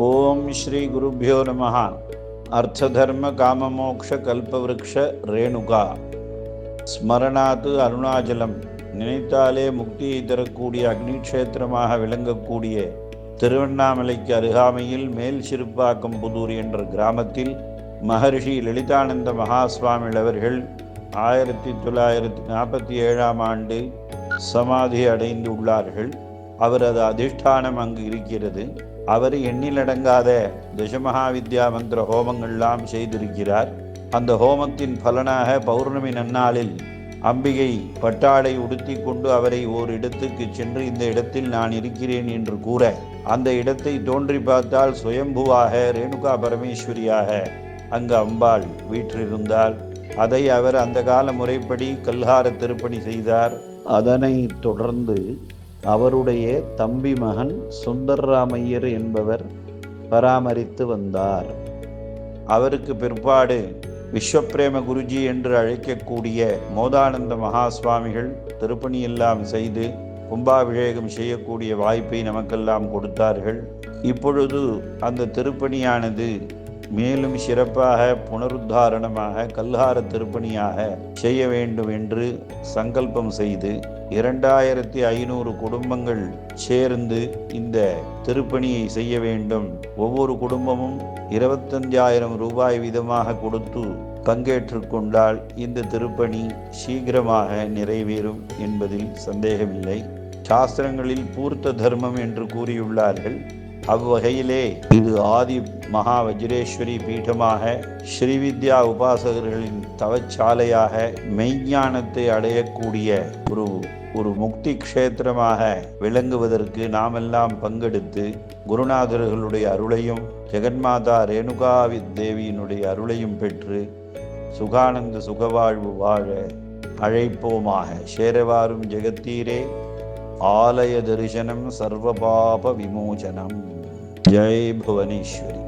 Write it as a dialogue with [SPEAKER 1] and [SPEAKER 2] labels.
[SPEAKER 1] ஓம் ஸ்ரீ குருப்யோ நமः. அர்த்ததர்ம காமமோக்ஷ கல்பவ்ருக்ஷ ரேணுகா ஸ்மரணாத்து அருணாச்சலம். நினைத்தாலே முக்தியை தரக்கூடிய அக்னிக்ஷேத்திரமாக விளங்கக்கூடிய திருவண்ணாமலைக்கு அருகாமையில் மேல் சிறுப்பாக்கம்புதூர் என்ற கிராமத்தில் மகர்ஷி லலிதானந்த மகாஸ்வாமிகள் அவர்கள் 1947 ஆண்டு சமாதி அடைந்து உள்ளார்கள். அவரது அதிஷ்டானம் அங்கு இருக்கிறது. அவர் எண்ணிலடங்காத தசமகாவித்யா மந்திர ஹோமங்கள்லாம் செய்திருக்கிறார். அந்த ஹோமத்தின் பலனாக பௌர்ணமி நன்னாளில் அம்பிகை பட்டாடை உடுத்தி கொண்டு அவரை ஓர் இடத்துக்கு சென்று, இந்த இடத்தில் நான் இருக்கிறேன் என்று கூற, அந்த இடத்தை தோன்றி பார்த்தால் சுயம்புவாக ரேணுகா பரமேஸ்வரியாக அங்கு அம்பாள் வீற்றிருந்தாள். அதை அவர் அந்த கால முறைப்படி கல்ஹார திருப்பணி செய்தார். அதனை தொடர்ந்து அவருடைய தம்பி மகன் சுந்தர்ராமையர் என்பவர் பராமரித்து வந்தார். அவருக்கு பிற்பாடு விஸ்வப்பிரேம குருஜி என்று அழைக்கக்கூடிய மோதானந்த மகாஸ்வாமிகள் திருப்பணியெல்லாம் செய்து கும்பாபிஷேகம் செய்யக்கூடிய வாய்ப்பை நமக்கெல்லாம் கொடுத்தார்கள். இப்பொழுது அந்த திருப்பணியானது மேலும் சிறப்பாக புனருத்தாரணமாக கல்ஹார திருப்பணியாக செய்ய வேண்டும் என்று சங்கல்பம் செய்து 2500 குடும்பங்கள் சேர்ந்து இந்த திருப்பணியை செய்ய வேண்டும். ஒவ்வொரு குடும்பமும் 25,000 ரூபாய் வீதமாக கொடுத்து பங்கேற்று கொண்டால் இந்த திருப்பணி சீக்கிரமாக நிறைவேறும் என்பதில் சந்தேகமில்லை. சாஸ்திரங்களில் பூர்த்த தர்மம் என்று கூறியுள்ளார்கள். அவ்வகையிலே இது ஆதி மகா வஜ்ரேஸ்வரி பீடமாக, ஸ்ரீவித்யா உபாசகர்களின் தவச்சாலையாக, மெய்ஞானத்தை அடையக்கூடிய ஒரு முக்தி க்ஷேத்திரமாக விளங்குவதற்கு நாமெல்லாம் பங்கெடுத்து குருநாதர்களுடைய அருளையும் ஜெகன்மாதா ரேணுகா தேவியினுடைய அருளையும் பெற்று சுகானந்த சுகவாழ்வு வாழ அழைப்போமாக. சேரவாரும் ஜெகத்தீரே ஆலய தரிசனம் சர்வபாப விமோசனம். ஜெய் புவனேஸ்வரி.